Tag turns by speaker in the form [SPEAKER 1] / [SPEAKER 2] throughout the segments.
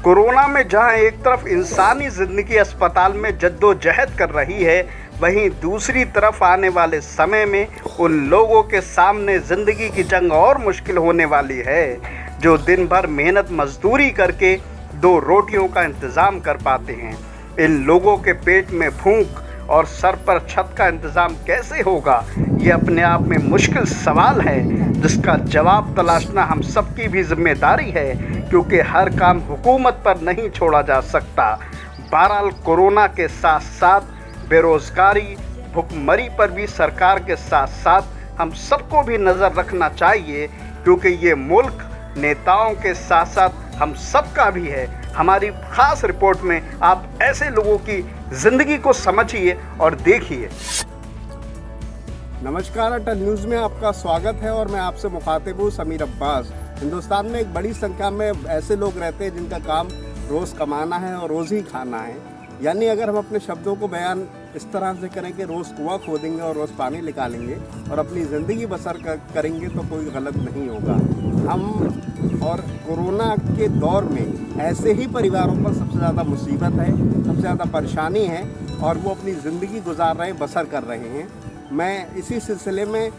[SPEAKER 1] Corona में जहां एक तरफ इंसानी जिंदगी अस्पताल में जद्दोजहद कर रही है, वहीं दूसरी तरफ आने वाले समय में उन लोगों के सामने ज़िंदगी की जंग और मुश्किल होने वाली है, जो दिन भर मेहनत मजदूरी करके 2 रोटियों का इंतज़ाम कर पाते हैं। इन लोगों के पेट में भूख और सर पर छत का इंतज़ाम कैसे होगा, ये अपने आप में मुश्किल सवाल है, जिसका जवाब तलाशना हम सबकी भी जिम्मेदारी है, क्योंकि हर काम हुकूमत पर नहीं छोड़ा जा सकता। बहरहाल कोरोना के साथ साथ बेरोज़गारी, भुखमरी पर भी सरकार के साथ साथ हम सबको भी नज़र रखना चाहिए, क्योंकि ये मुल्क नेताओं के साथ साथ हम सबका भी है। हमारी ख़ास रिपोर्ट में आप ऐसे लोगों की ज़िंदगी को समझिए और देखिए।
[SPEAKER 2] नमस्कार, अटल न्यूज़ में आपका स्वागत है और मैं आपसे मुखातिब हूँ समीर अब्बास। हिंदुस्तान में एक बड़ी संख्या में ऐसे लोग रहते हैं जिनका काम रोज़ कमाना है और रोज़ ही खाना है। यानी अगर हम अपने शब्दों को बयान इस तरह से करें कि रोज़ कुआं खोदेंगे और रोज़ पानी निकालेंगे और अपनी ज़िंदगी बसर करेंगे तो कोई गलत नहीं होगा। हम और कोरोना के दौर में ऐसे ही परिवारों पर सबसे ज़्यादा मुसीबत है, सबसे ज़्यादा परेशानी है और वो अपनी ज़िंदगी गुजार रहे हैं, बसर कर रहे हैं। मैं इसी सिलसिले में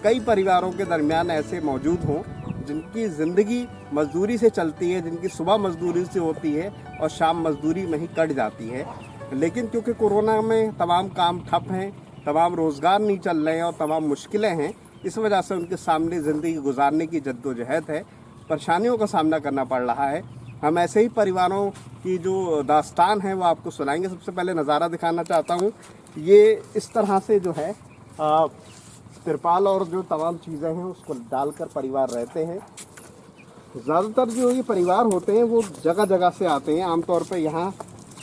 [SPEAKER 2] कई परिवारों के दरमियान ऐसे मौजूद हूँ जिनकी ज़िंदगी मजदूरी से चलती है, जिनकी सुबह मजदूरी से होती है और शाम मजदूरी में ही कट जाती है। लेकिन क्योंकि कोरोना में तमाम काम ठप हैं, तमाम रोज़गार नहीं चल रहे हैं और तमाम मुश्किलें हैं, इस वजह से उनके सामने ज़िंदगी गुजारने की जद्दोजहद है, परेशानियों का सामना करना पड़ रहा है। हम ऐसे ही परिवारों की जो दास्तान है वो आपको सुनाएंगे। सबसे पहले नज़ारा दिखाना चाहता हूँ। ये इस तरह से जो है तिरपाल और जो तमाम चीज़ें हैं उसको डालकर परिवार रहते हैं। ज़्यादातर जो ये परिवार होते हैं वो जगह जगह से आते हैं। आमतौर पे यहाँ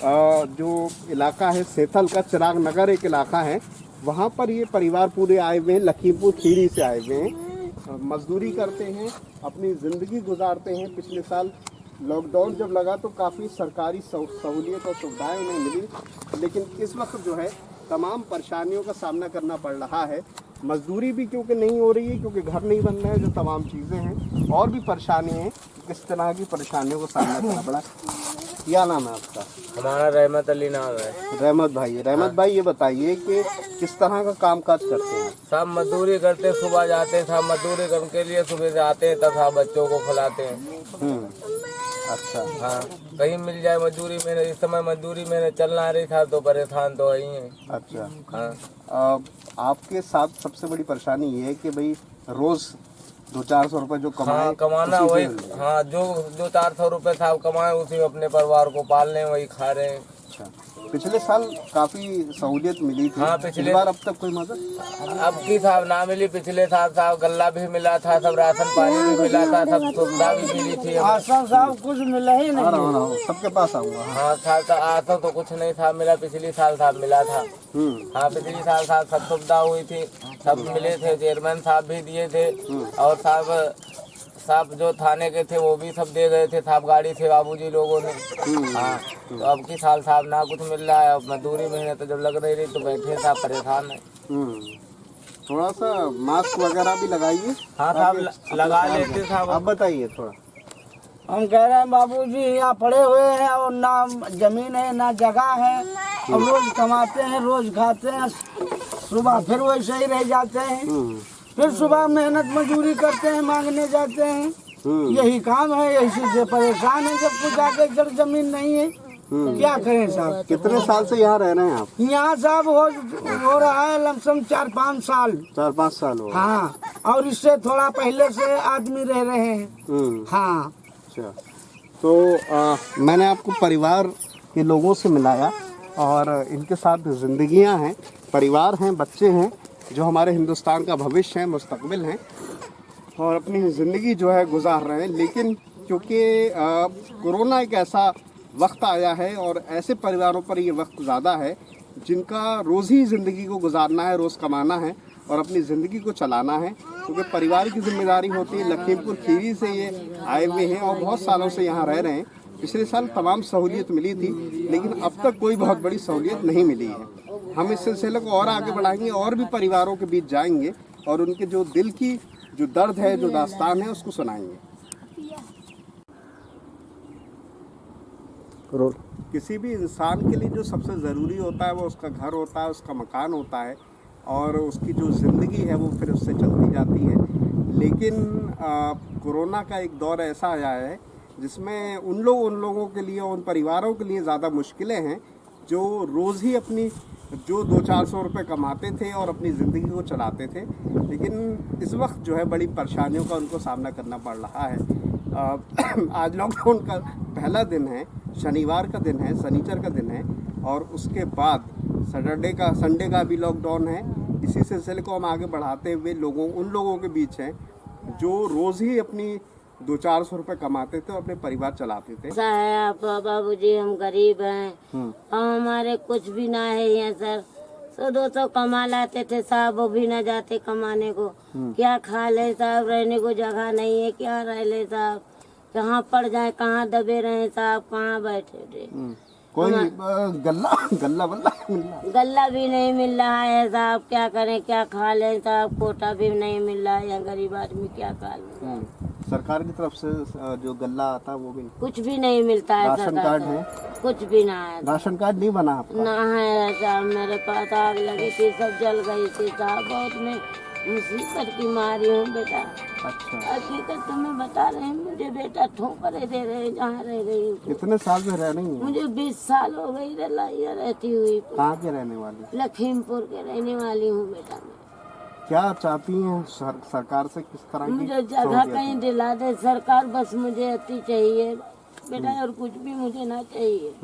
[SPEAKER 2] जो इलाका है सेथल का चिराग नगर एक इलाका है, वहाँ पर ये परिवार पूरे आए हुए हैं। लखीमपुर खीरी से आए हुए हैं, मजदूरी करते हैं, अपनी ज़िंदगी गुजारते हैं। पिछले साल लॉकडाउन जब लगा तो काफ़ी सरकारी सहूलियत और सुविधाएँ उन्हें मिली, लेकिन इस वक्त जो है तमाम परेशानियों का सामना करना पड़ रहा है। मजदूरी भी क्योंकि नहीं हो रही है, क्योंकि घर नहीं बन रहे हैं, जो तमाम चीज़ें हैं और भी परेशानी हैं। किस तरह की परेशानियों का सामना करना पड़ा। क्या नाम है आपका?
[SPEAKER 3] हमारा रहमत अली नाम है।
[SPEAKER 2] रहमत भाई ये बताइए कि किस तरह का काम काज करते हैं?
[SPEAKER 3] सब मजदूरी करते हैं, सुबह जाते हैं, सब मजदूरी करने के लिए सुबह से आते हैं, तब सब बच्चों को खिलाते हैं।
[SPEAKER 2] अच्छा,
[SPEAKER 3] हाँ, कहीं मिल जाए मजदूरी में। इस समय मजदूरी में चलना रही था तो परेशान तो ही है।
[SPEAKER 2] अच्छा।
[SPEAKER 3] हाँ,
[SPEAKER 2] आपके साथ सबसे बड़ी परेशानी ये है कि भाई रोज़ 200-400 रुपये जो
[SPEAKER 3] हाँ, कमाना वही। हाँ, जो 200-400 रुपये था कमाए, उसी में अपने परिवार को पाल रहे हैं, वही खा रहे हैं।
[SPEAKER 2] अच्छा, पिछले साल काफ़ी सहूलियत मिली थी।
[SPEAKER 3] हाँ, पिछले
[SPEAKER 2] बार अब तक कोई मदद?
[SPEAKER 3] अब की साहब ना मिली। पिछले साल साहब गल्ला भी मिला था, सब राशन पानी भी मिला था, सब सुविधा भी मिली थी।
[SPEAKER 4] आसन साहब कुछ मिला ही नहीं।
[SPEAKER 2] सबके पास आऊँगा।
[SPEAKER 3] हाँ, साल आसन तो कुछ नहीं था मिला, पिछली साल साहब मिला था। हाँ, पिछली साल साहब सब सुविधा हुई थी, सब मिले थे, चेयरमैन साहब भी दिए थे और साहब जो थाने के थे वो भी सब दे गए थे, साहब गाड़ी थे बाबूजी लोगों ने। हाँ, तो अब की साल साहब ना कुछ मिल रहा है। अब मजदूरी मेहनत तो जब लग रही तो बैठे साहब परेशान है।
[SPEAKER 2] थोड़ा सा मास्क वगैरह भी लगाइए।
[SPEAKER 3] हाँ साहब, लगा लेते साहब।
[SPEAKER 2] आप बताइए थोड़ा।
[SPEAKER 4] हम कह रहे हैं बाबूजी यहाँ पड़े हुए हैं और ना जमीन है ना जगह है, और रोज कमाते हैं, रोज खाते हैं, सुबह फिर वैसे ही रह जाते हैं, फिर सुबह मेहनत मजदूरी करते हैं, मांगने जाते हैं। यही काम है, इसी से परेशान है। जब कुछ आगे जड़ जमीन नहीं है क्या करें साहब।
[SPEAKER 2] कितने साल से यहाँ रह रहे हैं आप?
[SPEAKER 4] यहाँ साहब हो रहा है लमसम 4-5 साल।
[SPEAKER 2] 4-5 साल हो।
[SPEAKER 4] हाँ, और इससे थोड़ा पहले से आदमी रह रहे हैं। हाँ।
[SPEAKER 2] अच्छा, तो मैंने आपको परिवार के लोगों से मिलाया और इनके साथ जिंदगियां हैं, परिवार हैं, बच्चे हैं, जो हमारे हिंदुस्तान का भविष्य है, मुस्तकबिल हैं और अपनी ज़िंदगी जो है गुजार रहे हैं। लेकिन क्योंकि कोरोना एक ऐसा वक्त आया है और ऐसे परिवारों पर ये वक्त ज़्यादा है जिनका रोज़ ही ज़िंदगी को गुजारना है, रोज़ कमाना है और अपनी ज़िंदगी को चलाना है, क्योंकि परिवार की जिम्मेदारी होती है। लखीमपुर खीरी से ये आए हुए हैं और बहुत सालों से यहाँ रह रहे हैं। पिछले साल तमाम सहूलियत मिली थी, लेकिन अब तक कोई बहुत बड़ी सहूलियत नहीं मिली है। हम इस सिलसिले को और आगे बढ़ाएंगे और भी परिवारों के बीच जाएंगे और उनके जो दिल की जो दर्द है, जो दास्तान है, उसको सुनाएंगे। रोल किसी भी इंसान के लिए जो सबसे ज़रूरी होता है वो उसका घर होता है, उसका मकान होता है और उसकी जो ज़िंदगी है वो फिर उससे चलती जाती है। लेकिन कोरोना का एक दौर ऐसा आया है जिसमें उन लोगों के लिए, उन परिवारों के लिए ज़्यादा मुश्किलें हैं जो रोज़ ही अपनी जो 200-400 रुपये कमाते थे और अपनी ज़िंदगी को चलाते थे, लेकिन इस वक्त जो है बड़ी परेशानियों का उनको सामना करना पड़ रहा है। आज लॉकडाउन का पहला दिन है, शनिवार का दिन है, शनिचर का दिन है और उसके बाद संडे का भी लॉकडाउन है। इसी सिलसिले को हम आगे बढ़ाते हुए उन लोगों के बीच हैं जो रोज़ ही अपनी 200-400 रुपये कमाते थे और अपने परिवार चलाते थे।
[SPEAKER 5] ऐसा है आप बाबूजी, हम गरीब हैं और हमारे कुछ भी ना है यहाँ सर। 100-200 कमा लाते थे साहब, वो भी ना जाते कमाने को। क्या खा ले साहब, रहने को जगह नहीं है, क्या रह ले साहब, कहाँ पड़ जाए, कहाँ दबे रहे साहब, कहाँ बैठे रहे।
[SPEAKER 2] कोई गल्ला
[SPEAKER 5] गल्ला भी नहीं मिल रहा है साहब, क्या करें, क्या खा लें साहब, कोटा भी नहीं मिल रहा है, यहाँ गरीब आदमी क्या खा ले।
[SPEAKER 2] सरकार की तरफ से जो गल्ला आता है वो भी
[SPEAKER 5] कुछ भी नहीं मिलता है।
[SPEAKER 2] राशन कार्ड है?
[SPEAKER 5] कुछ भी ना है।
[SPEAKER 2] राशन कार्ड नहीं बना आपका?
[SPEAKER 5] ना है साहब, मेरे पास आग लगी थी, सब जल गई थी साहब, बहुत मैं मुसीबत की मारी हूँ बेटा।
[SPEAKER 2] अच्छा,
[SPEAKER 5] हकीकत तुम्हें बता रहे हैं, मुझे बेटा ठोकरे दे रहे हैं जहाँ रह गई हूँ।
[SPEAKER 2] कितने साल से रह रही हैं?
[SPEAKER 5] मुझे 20 साल हो गई रहती हुई।
[SPEAKER 2] कहाँ के रहने वाली?
[SPEAKER 5] लखीमपुर के रहने वाली हूँ बेटा मैं।
[SPEAKER 2] क्या चाहती हैं सरकार से, किस तरह की
[SPEAKER 5] मुझे जगह कहीं दिला दे सरकार, बस मुझे अति चाहिए बेटा, और कुछ भी मुझे ना चाहिए।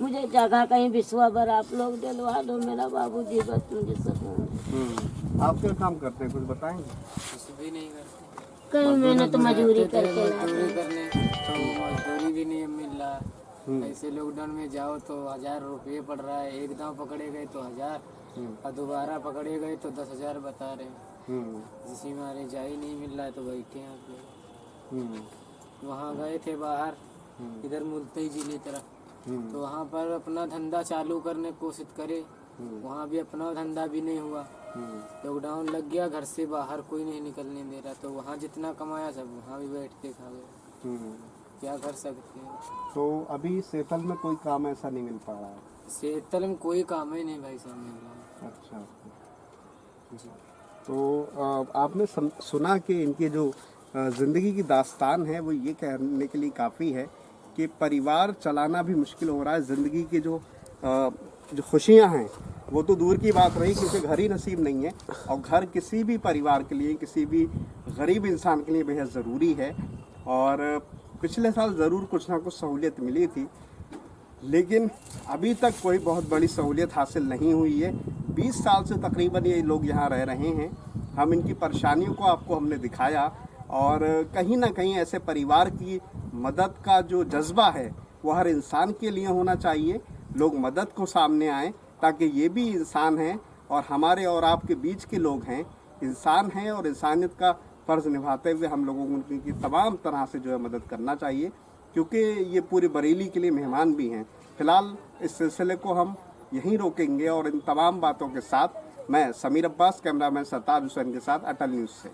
[SPEAKER 5] मुझे जगह कहीं विश्वाभर आप लोग दिलवा दो मेरा बाबूजी, बस मुझे सुकून।
[SPEAKER 2] आप क्या काम करते हैं, कुछ बताएंगे?
[SPEAKER 3] कुछ भी नहीं करते,
[SPEAKER 5] कहीं मेहनत मजदूरी करके
[SPEAKER 3] मजदूरी करने तो मजदूरी भी नहीं मिल रहा। ऐसे लॉकडाउन में जाओ तो 1000 रुपये पड़ रहा है, एक दाव पकड़े गए तो 1000 और दोबारा पकड़े गए तो 10,000 बता रहे। जिसी मारे जा ही नहीं मिल रहा है तो बैठे हैं आप लोग। वहाँ गए थे बाहर, इधर मुल्ताई जिले तरफ, तो वहाँ पर अपना धंधा चालू करने की कोशिश करे, वहाँ भी अपना धंधा भी नहीं हुआ। लॉकडाउन लग गया, घर से बाहर कोई नहीं निकलने दे रहा, तो वहाँ जितना कमाया सब वहाँ भी बैठ के खा गए। क्या कर सकते हैं।
[SPEAKER 2] तो अभी सेतल में कोई काम ऐसा नहीं मिल पा रहा है?
[SPEAKER 3] सेतल में कोई काम ही नहीं भाई साहब मिल रहा है।
[SPEAKER 2] अच्छा जी। तो आपने सुना कि इनकी जो ज़िंदगी की दास्तान है वो ये कहने के लिए काफ़ी है कि परिवार चलाना भी मुश्किल हो रहा है। ज़िंदगी की जो खुशियां हैं वो तो दूर की बात रही, क्योंकि घर ही नसीब नहीं है, और घर किसी भी परिवार के लिए, किसी भी गरीब इंसान के लिए बेहद ज़रूरी है। और पिछले साल ज़रूर कुछ ना कुछ सहूलियत मिली थी, लेकिन अभी तक कोई बहुत बड़ी सहूलियत हासिल नहीं हुई है। 20 साल से तकरीबन ये लोग यहाँ रह रहे हैं। हम इनकी परेशानियों को आपको हमने दिखाया, और कहीं ना कहीं ऐसे परिवार की मदद का जो जज्बा है वो हर इंसान के लिए होना चाहिए। लोग मदद को सामने आएँ, ताकि ये भी इंसान हैं और हमारे और आपके बीच के लोग हैं, इंसान हैं, और इंसानियत का फ़र्ज़ निभाते हुए हम लोगों को उनकी तमाम तरह से जो है मदद करना चाहिए, क्योंकि ये पूरी बरेली के लिए मेहमान भी हैं। फ़िलहाल इस सिलसिले को हम यहीं रोकेंगे, और इन तमाम बातों के साथ मैं समीर अब्बास, कैमरामैन सरताज हुसैन के साथ अटल न्यूज़ से।